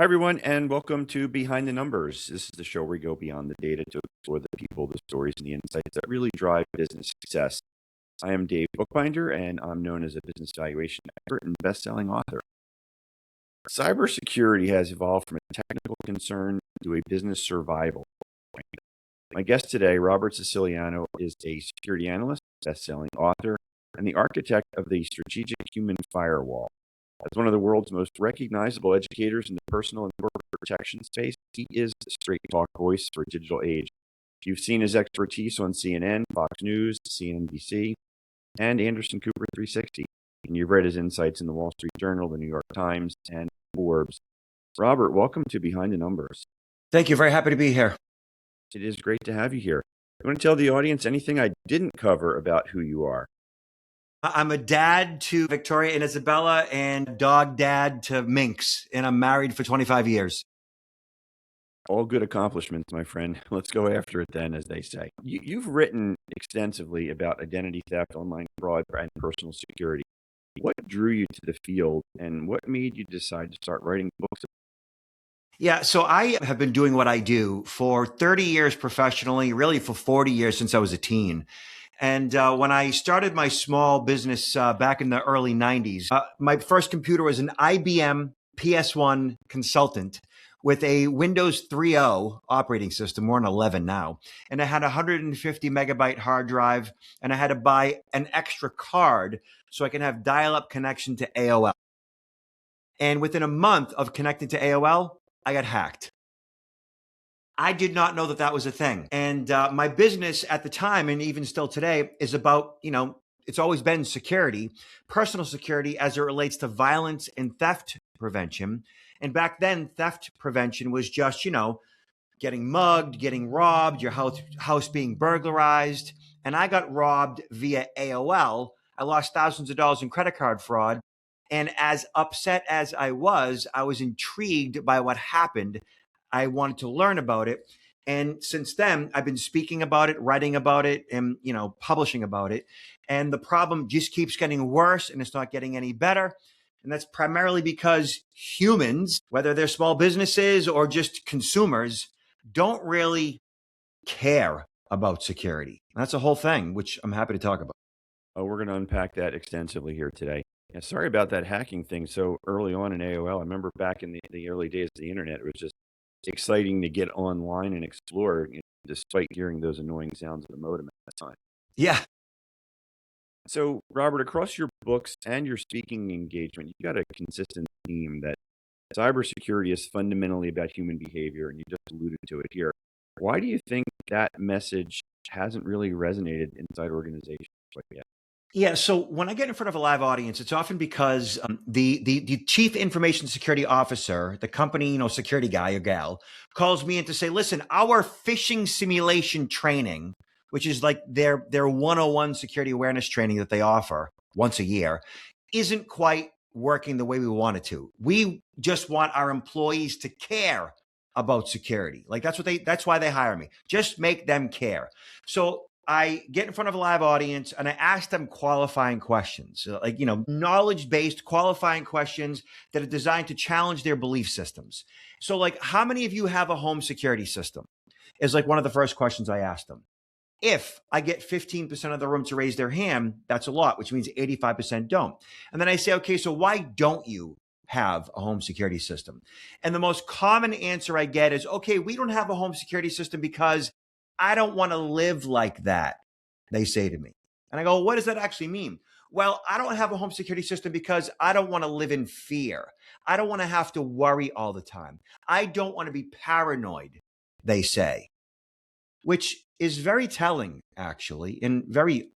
Hi, everyone, and welcome to Behind the Numbers. This is the show where we go beyond the data to explore the people, the stories, and the insights that really drive business success. I am Dave Bookbinder, and I'm known as a business valuation expert and best-selling author. Cybersecurity has evolved from a technical concern to a business survival point. My guest today, Robert Siciliano, is a security analyst, best-selling author, and the architect of the Strategic Human Firewall. As one of the world's most recognizable educators in the personal and corporate protection space, he is the straight talk voice for a digital age. You've seen his expertise on CNN, Fox News, CNBC, and Anderson Cooper 360. And you've read his insights in the Wall Street Journal, the New York Times, and Forbes. Robert, welcome to Behind the Numbers. Thank you. Very happy to be here. It is great to have you here. I want to tell the audience anything I didn't cover about who you are. I'm a dad to Victoria and Isabella and dog dad to Minx, and I'm married for 25 years. All good accomplishments, my friend. Let's go after it then, as they say. You've written extensively about identity theft, online fraud, and personal security. What drew you to the field, and what made you decide to start writing books? Yeah, so I have been doing what I do for 30 years professionally, really for 40 years since I was a teen. And when I started my small business back in the early 90s, my first computer was an IBM PS1 consultant with a Windows 3.0 operating system. We're on 11 now. And I had a 150 megabyte hard drive, and I had to buy an extra card so I can have dial-up connection to AOL. And within a month of connecting to AOL, I got hacked. I did not know that that was a thing. And my business at the time, and even still today, is about, it's always been security, personal security as it relates to violence and theft prevention. And back then, theft prevention was just, getting mugged, getting robbed, your house being burglarized. And I got robbed via AOL. I lost thousands of dollars in credit card fraud. And as upset as I was intrigued by what happened. I wanted to learn about it. And since then, I've been speaking about it, writing about it, and, publishing about it. And the problem just keeps getting worse, and it's not getting any better. And that's primarily because humans, whether they're small businesses or just consumers, don't really care about security. That's a whole thing, which I'm happy to talk about. Oh, we're going to unpack that extensively here today. Yeah, sorry about that hacking thing so early on in AOL. I remember back in the early days of the internet, it was just exciting to get online and explore, despite hearing those annoying sounds of the modem at that time. Yeah. So, Robert, across your books and your speaking engagement, you got a consistent theme that cybersecurity is fundamentally about human behavior, and you just alluded to it here. Why do you think that message hasn't really resonated inside organizations like that? Yeah, so when I get in front of a live audience, it's often because the chief information security officer, the company security guy or gal, calls me in to say, "Listen, our phishing simulation training, which is like their 101 security awareness training that they offer once a year, isn't quite working the way we want it to. We just want our employees to care about security. Like that's why they hire me. Just make them care." So I get in front of a live audience and I ask them qualifying questions, knowledge-based qualifying questions that are designed to challenge their belief systems. So like, how many of you have a home security system? Is like one of the first questions I ask them. If I get 15% of the room to raise their hand, that's a lot, which means 85% don't. And then I say, okay, so why don't you have a home security system? And the most common answer I get is, okay, we don't have a home security system because I don't want to live like that, they say to me. And I go, what does that actually mean? Well, I don't have a home security system because I don't want to live in fear. I don't want to have to worry all the time. I don't want to be paranoid, they say, which is very telling, actually, and very,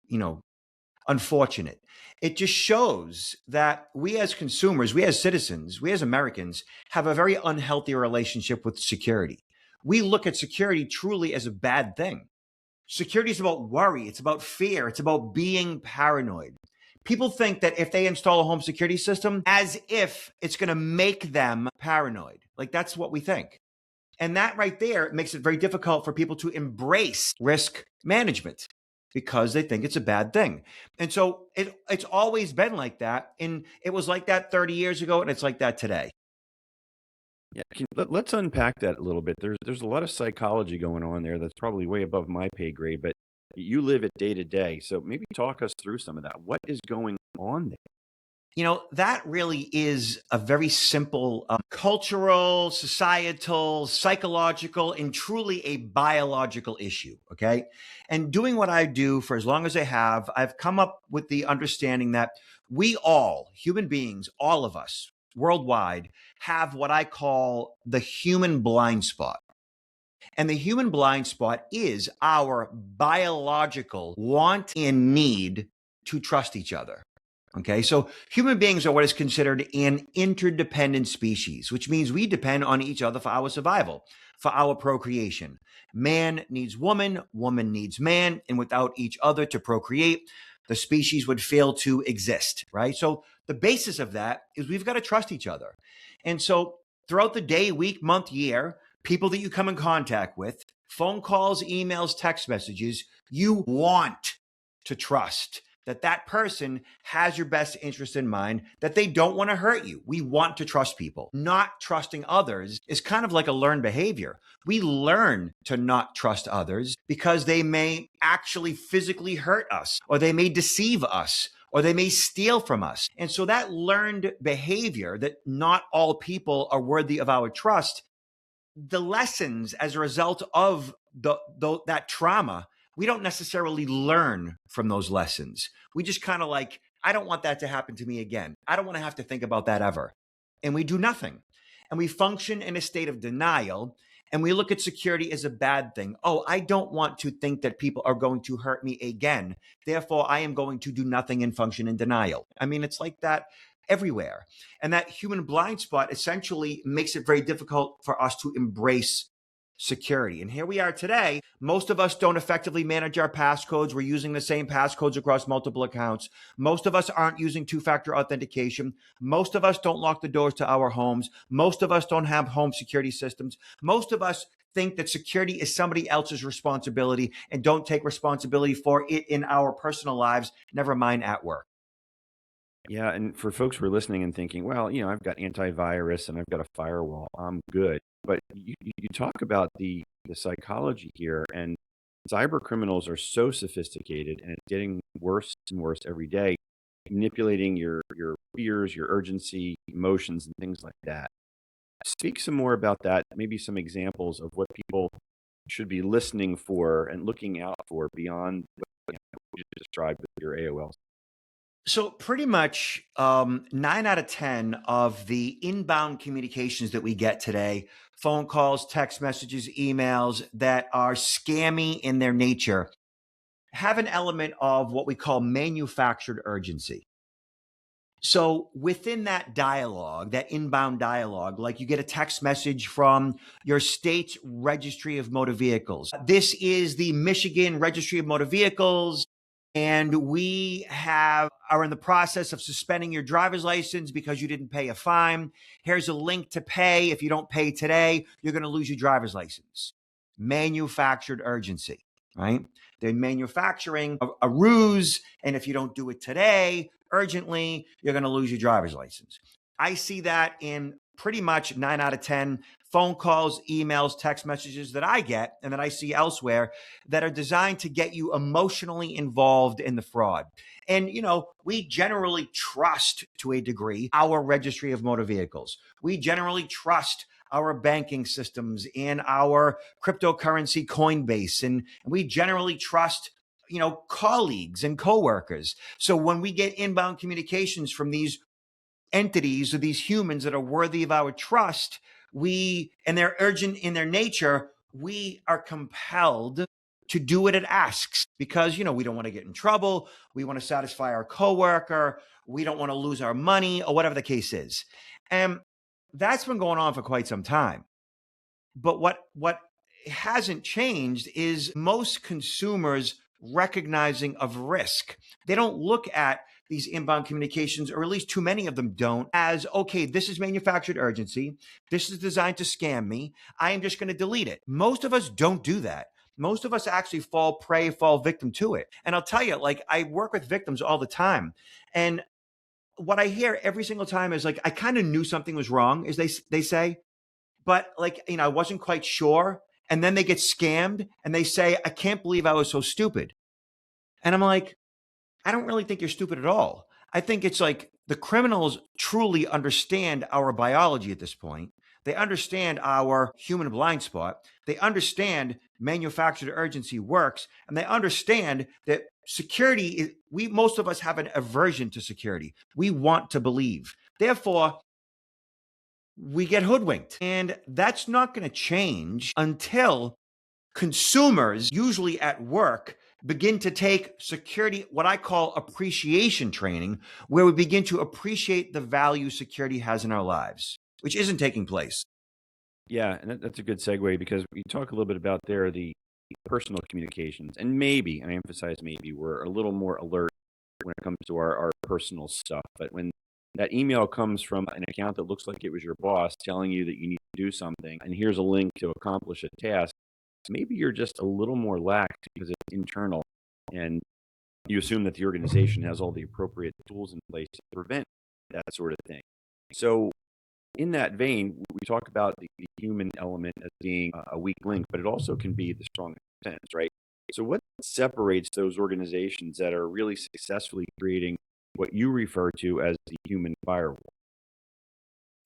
unfortunate. It just shows that we as consumers, we as citizens, we as Americans have a very unhealthy relationship with security. We look at security truly as a bad thing. Security is about worry. It's about fear. It's about being paranoid. People think that if they install a home security system, as if it's going to make them paranoid. Like that's what we think. And that right there makes it very difficult for people to embrace risk management because they think it's a bad thing. And so it's always been like that. And it was like that 30 years ago, and it's like that today. Yeah, let's unpack that a little bit. There's a lot of psychology going on there that's probably way above my pay grade, but you live it day to day. So maybe talk us through some of that. What is going on there? That really is a very simple cultural, societal, psychological, and truly a biological issue. Okay. And doing what I do for as long as I have, I've come up with the understanding that we all, human beings, all of us worldwide, have what I call the human blind spot. And the human blind spot is our biological want and need to trust each other. Okay, so human beings are what is considered an interdependent species, which means we depend on each other for our survival, for our procreation. Man needs woman, woman needs man, and without each other to procreate, the species would fail to exist, right? So the basis of that is we've got to trust each other. And so throughout the day, week, month, year, people that you come in contact with, phone calls, emails, text messages, you want to trust that person has your best interest in mind, that they don't want to hurt you. We want to trust people. Not trusting others is kind of like a learned behavior. We learn to not trust others because they may actually physically hurt us, or they may deceive us, or they may steal from us. And so that learned behavior that not all people are worthy of our trust, the lessons as a result of that trauma, we don't necessarily learn from those lessons. We just kind of like, I don't want that to happen to me again. I don't want to have to think about that ever. And we do nothing. And we function in a state of denial. And we look at security as a bad thing. Oh, I don't want to think that people are going to hurt me again. Therefore, I am going to do nothing and function in denial. I mean, it's like that everywhere. And that human blind spot essentially makes it very difficult for us to embrace security. And here we are today. Most of us don't effectively manage our passcodes. We're using the same passcodes across multiple accounts. Most of us aren't using two-factor authentication. Most of us don't lock the doors to our homes. Most of us don't have home security systems. Most of us think that security is somebody else's responsibility and don't take responsibility for it in our personal lives, never mind at work. Yeah, and for folks who are listening and thinking, well, I've got antivirus and I've got a firewall, I'm good. But you talk about the psychology here, and cyber criminals are so sophisticated, and it's getting worse and worse every day, manipulating your fears, your urgency, emotions, and things like that. Speak some more about that. Maybe some examples of what people should be listening for and looking out for beyond what you just described with your AOL. So, pretty much 9 out of 10 of the inbound communications that we get today, phone calls, text messages, emails that are scammy in their nature, have an element of what we call manufactured urgency. So within that dialogue, that inbound dialogue, like you get a text message from your state's registry of motor vehicles. This is the Michigan Registry of Motor Vehicles. And we are in the process of suspending your driver's license because you didn't pay a fine. Here's a link to pay. If you don't pay today, you're going to lose your driver's license. Manufactured urgency, right? They're manufacturing a ruse. And if you don't do it today, urgently, you're going to lose your driver's license. I see that in pretty much 9 out of 10 phone calls, emails, text messages that I get and that I see elsewhere that are designed to get you emotionally involved in the fraud. And, we generally trust to a degree our registry of motor vehicles. We generally trust our banking systems and our cryptocurrency Coinbase. And we generally trust colleagues and coworkers. So when we get inbound communications from these entities or these humans that are worthy of our trust, and they're urgent in their nature, we are compelled to do what it asks because, we don't want to get in trouble. We want to satisfy our coworker. We don't want to lose our money or whatever the case is. And that's been going on for quite some time. But what hasn't changed is most consumers recognizing of risk. They don't look at these inbound communications, or at least too many of them don't, as, okay, this is manufactured urgency. This is designed to scam me. I am just going to delete it. Most of us don't do that. Most of us actually fall victim to it. And I'll tell you, like, I work with victims all the time. And what I hear every single time is like, I kind of knew something was wrong, as they say. but like, I wasn't quite sure. And then they get scammed and they say, I can't believe I was so stupid. And I'm like, I don't really think you're stupid at all. I think it's like the criminals truly understand our biology at this point. They understand our human blind spot. They understand manufactured urgency works, and they understand that security is, we most of us have an aversion to security. We want to believe. Therefore, we get hoodwinked. And that's not going to change until consumers, usually at work, begin to take security, what I call appreciation training, where we begin to appreciate the value security has in our lives, which isn't taking place. Yeah, and that's a good segue because we talk a little bit about there the personal communications, and maybe, and I emphasize maybe, we're a little more alert when it comes to our personal stuff. But when that email comes from an account that looks like it was your boss telling you that you need to do something, and here's a link to accomplish a task, maybe you're just a little more lax because it's internal, and you assume that the organization has all the appropriate tools in place to prevent that sort of thing. So in that vein, we talk about the human element as being a weak link, but it also can be the strong sense, right? So, what separates those organizations that are really successfully creating what you refer to as the human firewall?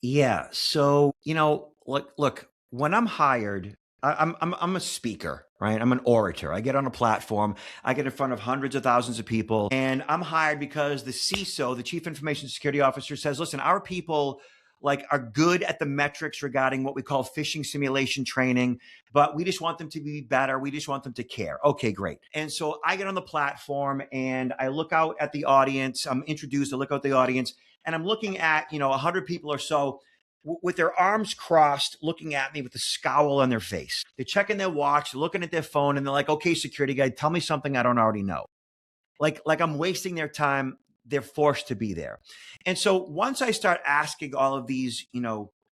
Yeah. So, look, when I'm hired, I'm a speaker, right? I'm an orator. I get on a platform, I get in front of hundreds of thousands of people, and I'm hired because the CISO, the Chief Information Security Officer, says, listen, our people like are good at the metrics regarding what we call phishing simulation training, but we just want them to be better. We just want them to care. Okay, great. And so I get on the platform and I look out at the audience. I'm introduced, I look out the audience, and I'm looking at, 100 people or so with their arms crossed, looking at me with a scowl on their face. They're checking their watch, they're looking at their phone, and they're like, okay, security guy, tell me something I don't already know. Like I'm wasting their time. They're forced to be there. And so once I start asking all of these,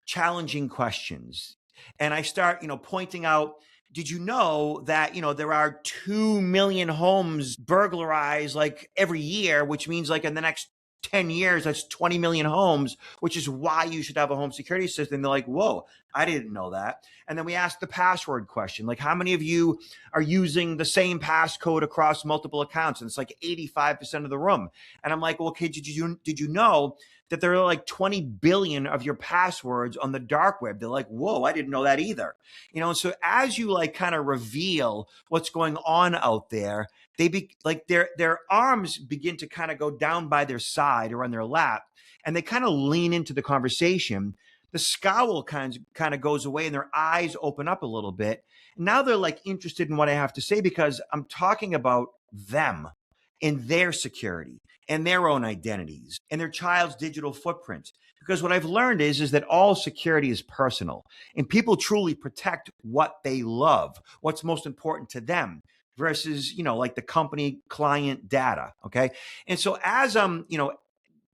challenging questions, and I start, pointing out, did you know that, there are 2 million homes burglarized like every year, which means like in the next 10 years, that's 20 million homes, which is why you should have a home security system. They're like, whoa, I didn't know that. And then we asked the password question, like how many of you are using the same passcode across multiple accounts? And it's like 85% of the room. And I'm like, well, okay, did you know that there are like 20 billion of your passwords on the dark web? They're like, whoa, I didn't know that either. And so as you like kind of reveal what's going on out there, they be like their arms begin to kind of go down by their side or on their lap, and they kind of lean into the conversation. The scowl kind of goes away and their eyes open up a little bit. Now they're like interested in what I have to say because I'm talking about them and their security and their own identities and their child's digital footprint. Because what I've learned is that all security is personal and people truly protect what they love, what's most important to them versus, like the company client data. Okay. And so as I'm,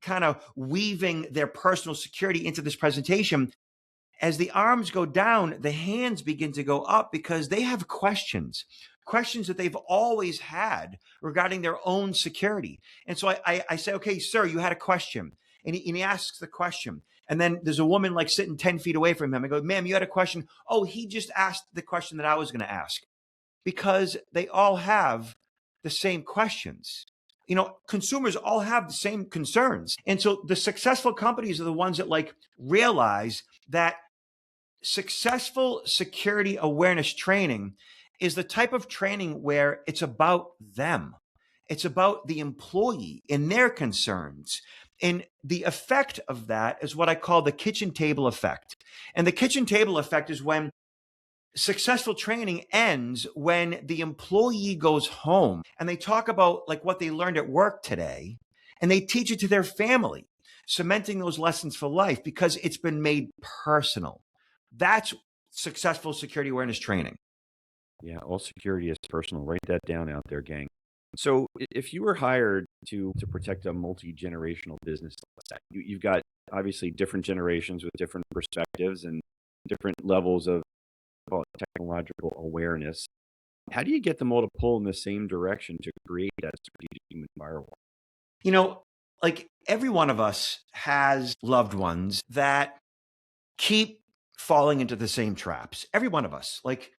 kind of weaving their personal security into this presentation, as the arms go down, the hands begin to go up because they have questions that they've always had regarding their own security. And so I say, okay, sir, you had a question. And he asks the question. And then there's a woman like sitting 10 feet away from him. I go, ma'am, you had a question. Oh, he just asked the question that I was going to ask, because they all have the same questions. Consumers all have the same concerns. And so the successful companies are the ones that like realize that successful security awareness training is the type of training where it's about them. It's about the employee and their concerns. And the effect of that is what I call the kitchen table effect. And the kitchen table effect is when successful training ends when the employee goes home and they talk about like what they learned at work today and they teach it to their family, cementing those lessons for life because it's been made personal. That's successful security awareness training. Yeah, all security is personal. Write that down out there, gang. So, if you were hired to protect a multi generational business, let's say, you've got obviously different generations with different perspectives and different levels of technological awareness. How do you get them all to pull in the same direction to create that strategic human firewall? You know, like every one of us has loved ones that keep falling into the same traps. Every one of us. Like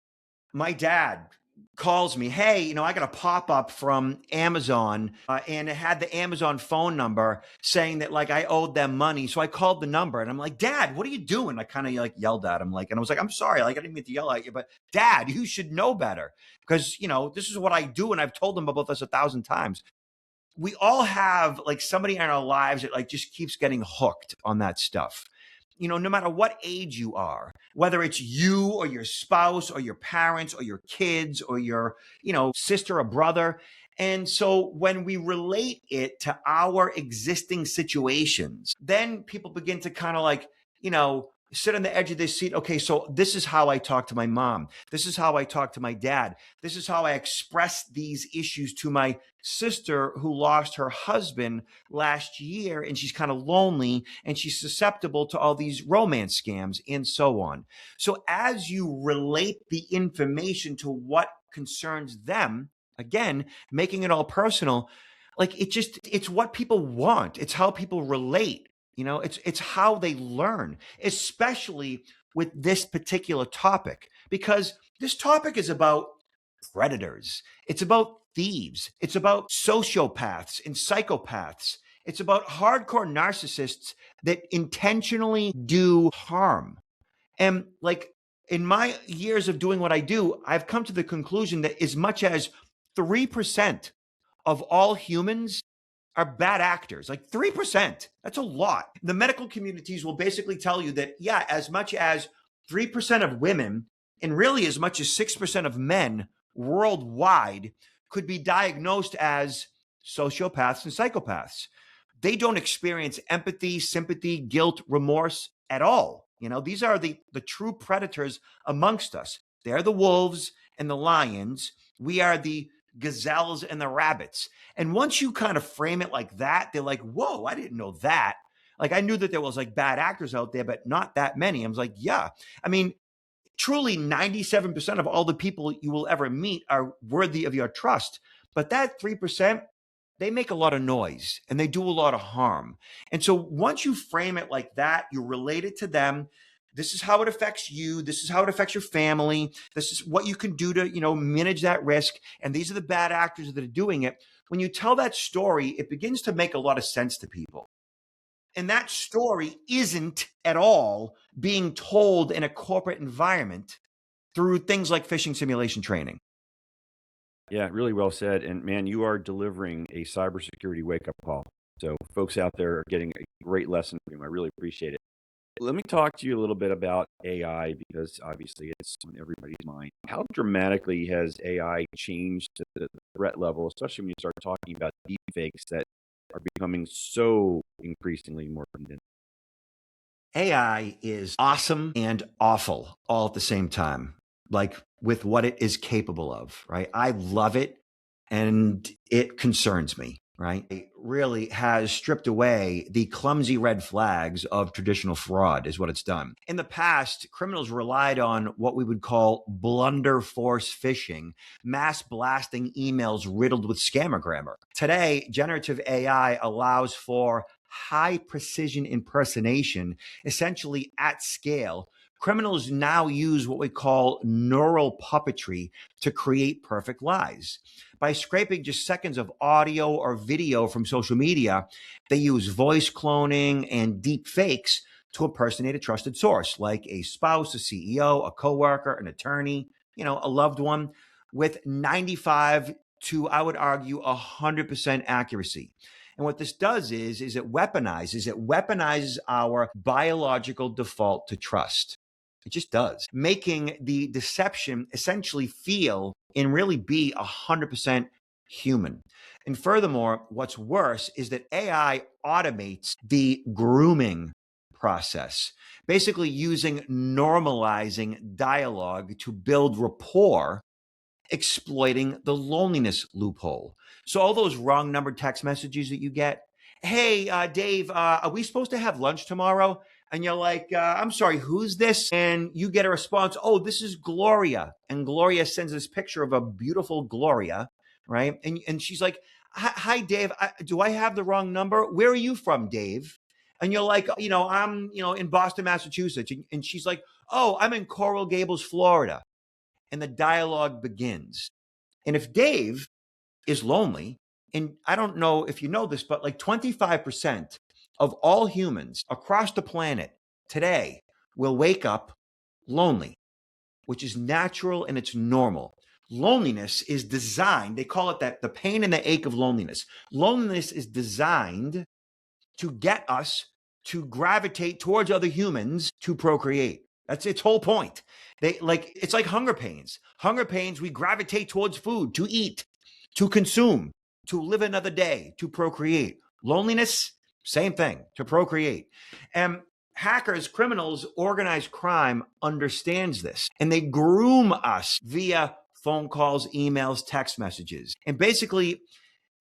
my dad calls me, hey, I got a pop up from Amazon and it had the Amazon phone number saying that like I owed them money. So I called the number and I'm like, Dad, what are you doing? I kind of like yelled at him, like, and I was like, I'm sorry, like I didn't mean to yell at you, but Dad, you should know better because, this is what I do. And I've told them about this 1,000 times. We all have like somebody in our lives that like just keeps getting hooked on that stuff. No matter what age you are, whether it's you or your spouse or your parents or your kids or your, sister or brother. And so when we relate it to our existing situations, then people begin to kind of like, sit on the edge of their seat. Okay, so this is how I talk to my mom. This is how I talk to my dad. This is how I express these issues to my sister who lost her husband last year and she's kind of lonely and she's susceptible to all these romance scams and so on. So as you relate the information to what concerns them, again, making it all personal, like it's what people want. It's how people relate. It's how they learn, especially with this particular topic, because this topic is about predators. It's about thieves. It's about sociopaths and psychopaths. It's about hardcore narcissists that intentionally do harm. And like in my years of doing what I do, I've come to the conclusion that as much as 3% of all humans are bad actors, like 3%. That's a lot. The medical communities will basically tell you that, yeah, as much as 3% of women and really as much as 6% of men worldwide could be diagnosed as sociopaths and psychopaths. They don't experience empathy, sympathy, guilt, remorse at all. These are the true predators amongst us. They're the wolves and the lions. We are the gazelles and the rabbits. And once you kind of frame it like that, they're like, whoa, I didn't know that. Like I knew that there was like bad actors out there, but not that many. I was like, yeah. I mean, truly 97% of all the people you will ever meet are worthy of your trust. But that 3%, they make a lot of noise and they do a lot of harm. And so once you frame it like that, you relate it to them. This is how it affects you. This is how it affects your family. This is what you can do to, manage that risk. And these are the bad actors that are doing it. When you tell that story, it begins to make a lot of sense to people. And that story isn't at all being told in a corporate environment through things like phishing simulation training. Yeah, really well said. And man, you are delivering a cybersecurity wake up call. So folks out there are getting a great lesson from you. I really appreciate it. Let me talk to you a little bit about AI because obviously it's on everybody's mind. How dramatically has AI changed the threat level, especially when you start talking about deepfakes that are becoming so increasingly more convincing? AI is awesome and awful all at the same time, like with what it is capable of, right? I love it and it concerns me, right? It really has stripped away the clumsy red flags of traditional fraud, is what it's done. In the past, criminals relied on what we would call blunder force phishing, mass blasting emails riddled with scammer grammar. Today, generative AI allows for high precision impersonation, essentially at scale. Criminals now use what we call neural puppetry to create perfect lies. By scraping just seconds of audio or video from social media, they use voice cloning and deep fakes to impersonate a trusted source, like a spouse, a CEO, a coworker, an attorney, a loved one, with 95 to, I would argue, 100% accuracy. And what this does is it weaponizes our biological default to trust. It just does, making the deception essentially feel and really be 100% human. And furthermore, what's worse is that AI automates the grooming process, basically using normalizing dialogue to build rapport, exploiting the loneliness loophole. So all those wrong numbered text messages that you get, hey, Dave, are we supposed to have lunch tomorrow? And you're like, I'm sorry, who's this? And you get a response, oh, this is Gloria. And Gloria sends this picture of a beautiful Gloria, right? And she's like, hi, Dave, do I have the wrong number? Where are you from, Dave? And you're like, I'm, in Boston, Massachusetts. And she's like, Oh, I'm in Coral Gables, Florida. And the dialogue begins. And if Dave is lonely, and I don't know if you know this, but like 25% of all humans across the planet today will wake up lonely, which is natural and it's normal. Loneliness is designed, they call it that, the pain and the ache of loneliness. Loneliness is designed to get us to gravitate towards other humans to procreate. That's its whole point. It's like hunger pains. Hunger pains, we gravitate towards food, to eat, to consume, to live another day, to procreate. Loneliness, same thing, to procreate. And hackers, criminals, organized crime understands this, and they groom us via phone calls, emails, text messages. And basically,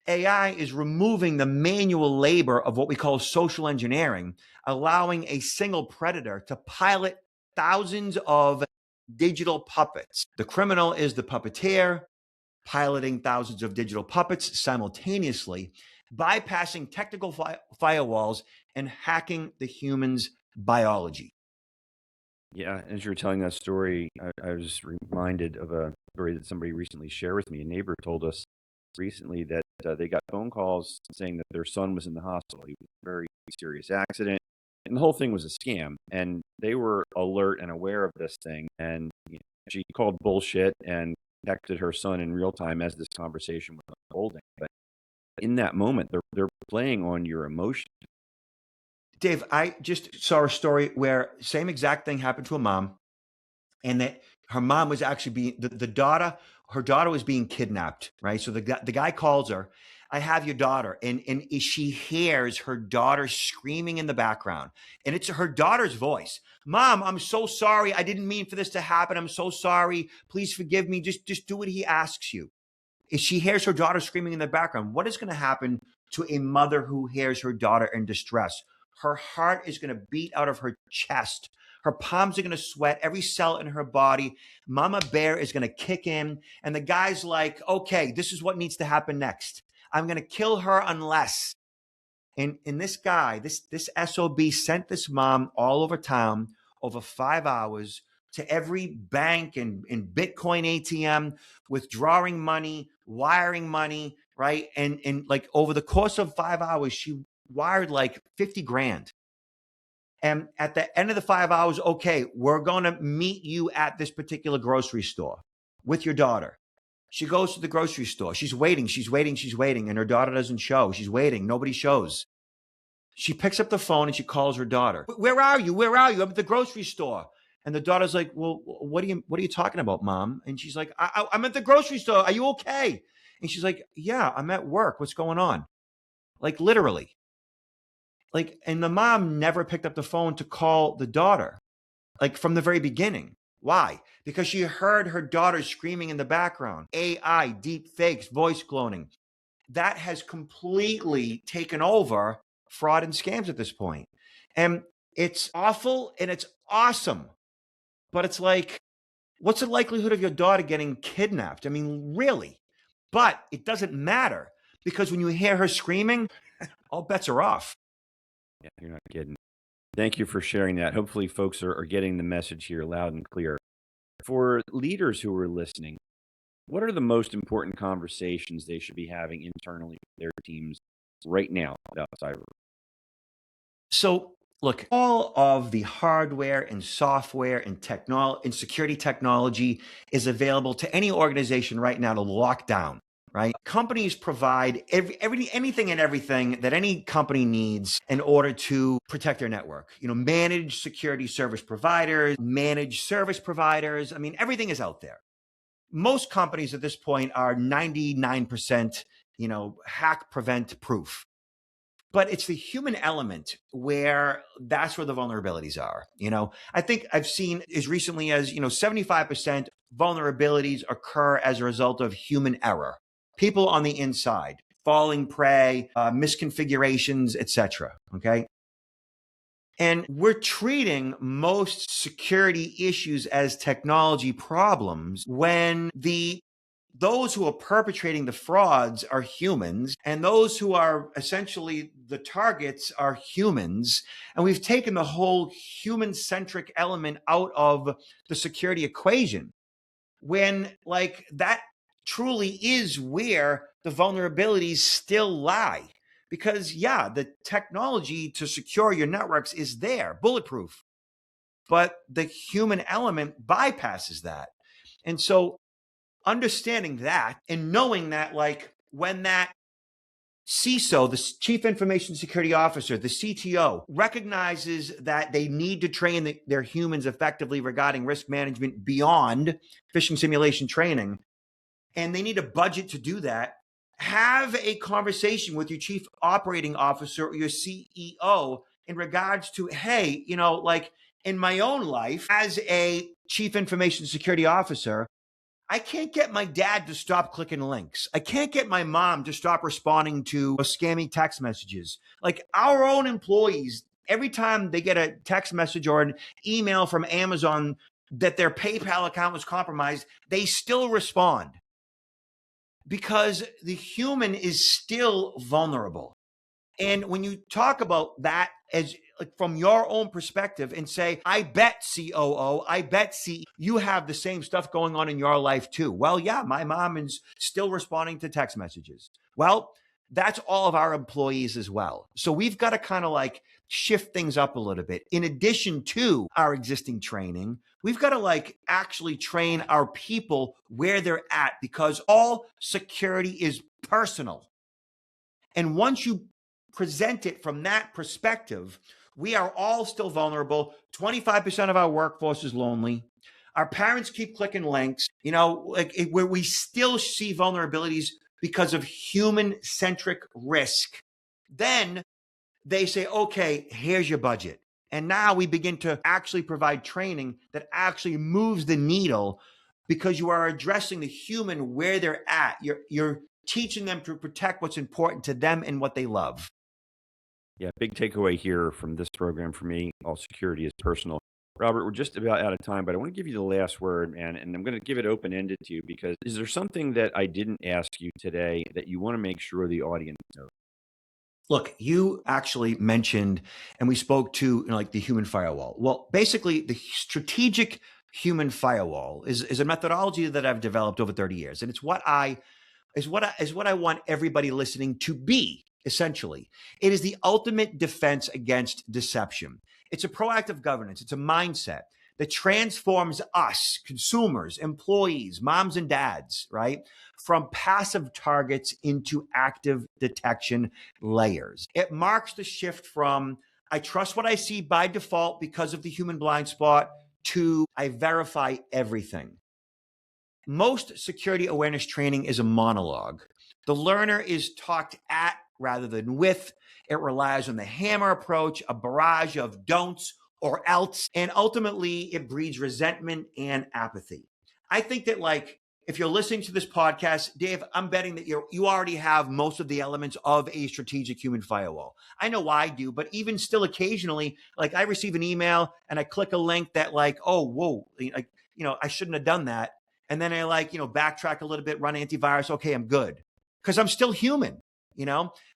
AI is removing the manual labor of what we call social engineering, allowing a single predator to pilot thousands of digital puppets. The criminal is the puppeteer, piloting thousands of digital puppets simultaneously, bypassing technical firewalls and hacking the human's biology. Yeah, as you were telling that story, I was reminded of a story that somebody recently shared with me. A neighbor told us recently that they got phone calls saying that their son was in the hospital. He was in a very serious accident, and the whole thing was a scam. And they were alert and aware of this thing. And she called bullshit and texted her son in real time as this conversation was unfolding. But in that moment, they're playing on your emotion. Dave, I just saw a story where same exact thing happened to a mom, and that her mom was actually being the daughter. Her daughter was being kidnapped, right? So the guy calls her. I have your daughter, and she hears her daughter screaming in the background, and it's her daughter's voice. Mom, I'm so sorry. I didn't mean for this to happen. I'm so sorry. Please forgive me. Just do what he asks you. If she hears her daughter screaming in the background, what is going to happen to a mother who hears her daughter in distress? Her heart is going to beat out of her chest. Her palms are going to sweat, every cell in her body. Mama Bear is going to kick in. And the guy's like, okay, this is what needs to happen next. I'm going to kill her unless. And this guy, this SOB sent this mom all over town over 5 hours to every bank and Bitcoin ATM, withdrawing money, wiring money, right? And like over the course of 5 hours, she wired like 50 grand. And at the end of the 5 hours, okay, we're going to meet you at this particular grocery store with your daughter. She goes to the grocery store. She's waiting, and her daughter doesn't show. She's waiting. Nobody shows. She picks up the phone and she calls her daughter. Where are you? Where are you? I'm at the grocery store. And the daughter's like, well, what are you talking about, Mom? And she's like, I'm at the grocery store. Are you okay? And she's like, yeah, I'm at work. What's going on? Like literally. Like, and the mom never picked up the phone to call the daughter, like from the very beginning. Why? Because she heard her daughter screaming in the background. AI, deep fakes, voice cloning. That has completely taken over fraud and scams at this point. And it's awful and it's awesome. But it's like, what's the likelihood of your daughter getting kidnapped? I mean, really? But it doesn't matter because when you hear her screaming, all bets are off. Yeah, you're not kidding. Thank you for sharing that. Hopefully, folks are getting the message here loud and clear. For leaders who are listening, what are the most important conversations they should be having internally with their teams right now about cyber? So, look, all of the hardware and software and security technology is available to any organization right now to lock down. Right? Companies provide anything and everything that any company needs in order to protect their network. Managed security service providers, managed service providers. I mean, everything is out there. Most companies at this point are 99%, hack prevent proof. But it's the human element where that's where the vulnerabilities are. I think I've seen as recently as, 75% vulnerabilities occur as a result of human error. People on the inside, falling prey, misconfigurations, etc. Okay. And we're treating most security issues as technology problems when the those who are perpetrating the frauds are humans, and those who are essentially the targets are humans. And we've taken the whole human centric element out of the security equation, when like that truly is where the vulnerabilities still lie. Because, yeah, the technology to secure your networks is there, bulletproof, but the human element bypasses that. And so, understanding that and knowing that, like, when that CISO, the Chief Information Security Officer, the CTO, recognizes that they need to train their humans effectively regarding risk management beyond phishing simulation training, and they need a budget to do that, have a conversation with your Chief Operating Officer or your CEO in regards to, hey, like in my own life as a Chief Information Security Officer, I can't get my dad to stop clicking links. I can't get my mom to stop responding to scammy text messages. Like our own employees, every time they get a text message or an email from Amazon that their PayPal account was compromised, they still respond because the human is still vulnerable. And when you talk about that as like from your own perspective and say, I bet COO, I bet you have the same stuff going on in your life too. Well, yeah, my mom is still responding to text messages. Well, that's all of our employees as well. So we've got to kind of like shift things up a little bit. In addition to our existing training, we've got to like actually train our people where they're at, because all security is personal. And once you present it from that perspective, we are all still vulnerable. 25% of our workforce is lonely. Our parents keep clicking links, where we still see vulnerabilities because of human centric risk. Then they say, okay, here's your budget. And now we begin to actually provide training that actually moves the needle, because you are addressing the human where they're at. You're teaching them to protect what's important to them and what they love. Yeah, big takeaway here from this program for me, all security is personal. Robert, we're just about out of time, but I want to give you the last word, man, and I'm going to give it open-ended to you, because is there something that I didn't ask you today that you want to make sure the audience knows? Look, you actually mentioned, and we spoke to like the human firewall. Well, basically, the strategic human firewall is a methodology that I've developed over 30 years, and it's what I want everybody listening to be. Essentially, it is the ultimate defense against deception. It's a proactive governance. It's a mindset that transforms us, consumers, employees, moms and dads, right, from passive targets into active detection layers. It marks the shift from I trust what I see by default because of the human blind spot to I verify everything. Most security awareness training is a monologue. The learner is talked at rather than with. It relies on the hammer approach, a barrage of don'ts or else, and ultimately it breeds resentment and apathy. I think that like if you're listening to this podcast, Dave, I'm betting that you already have most of the elements of a strategic human firewall. I know I do, but even still occasionally, like I receive an email and I click a link that like, oh, whoa, like, I shouldn't have done that. And then I like, backtrack a little bit, run antivirus. Okay, I'm good. Because I'm still human,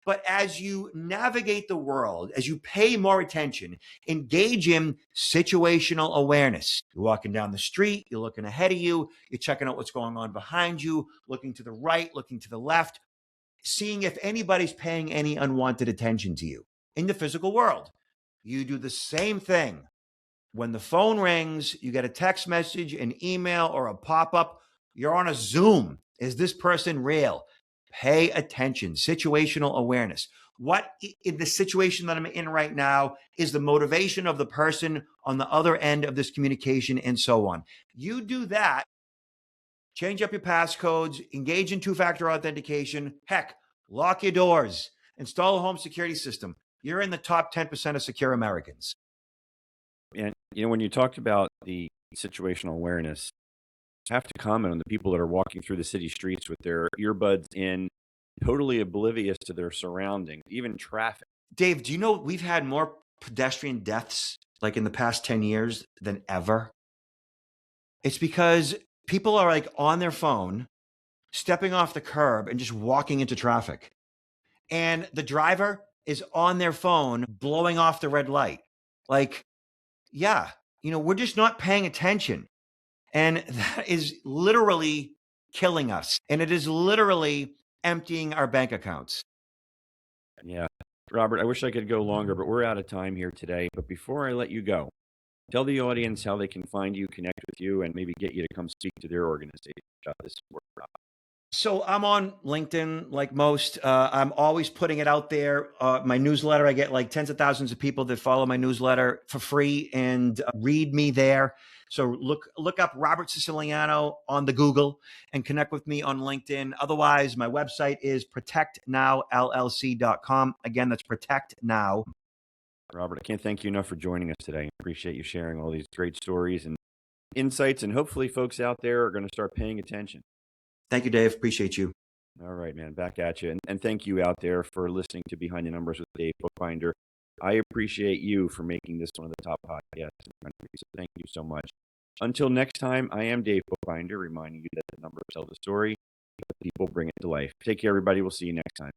But as you navigate the world, as you pay more attention, engage in situational awareness. You're walking down the street, you're looking ahead of you, you're checking out what's going on behind you, looking to the right, looking to the left, seeing if anybody's paying any unwanted attention to you in the physical world. You do the same thing. When the phone rings, you get a text message, an email, or a pop-up. You're on a Zoom. Is this person real? Pay attention. Situational awareness. What in the situation that I'm in right now is the motivation of the person on the other end of this communication, and so on. You do that, change up your passcodes, engage in two-factor authentication. Heck, lock your doors, install a home security system. You're in the top 10% of secure Americans. And, when you talked about the situational awareness, I have to comment on the people that are walking through the city streets with their earbuds in, totally oblivious to their surroundings, even traffic. Dave, do you know we've had more pedestrian deaths like in the past 10 years than ever? It's because people are like on their phone stepping off the curb and just walking into traffic. And the driver is on their phone blowing off the red light. Like, yeah, we're just not paying attention. And that is literally killing us. And it is literally emptying our bank accounts. Yeah. Robert, I wish I could go longer, but we're out of time here today. But before I let you go, tell the audience how they can find you, connect with you, and maybe get you to come speak to their organization about this work. So I'm on LinkedIn like most. I'm always putting it out there. My newsletter, I get like tens of thousands of people that follow my newsletter for free and read me there. So look up Robert Siciliano on the Google and connect with me on LinkedIn. Otherwise, my website is protectnowllc.com. Again, that's Protect Now. Robert, I can't thank you enough for joining us today. I appreciate you sharing all these great stories and insights, and hopefully folks out there are going to start paying attention. Thank you, Dave. Appreciate you. All right, man. Back at you. And thank you out there for listening to Behind the Numbers with Dave Bookbinder. I appreciate you for making this one of the top podcasts in the country. So thank you so much. Until next time, I am Dave Bookbinder, reminding you that the numbers tell the story, but people bring it to life. Take care, everybody. We'll see you next time.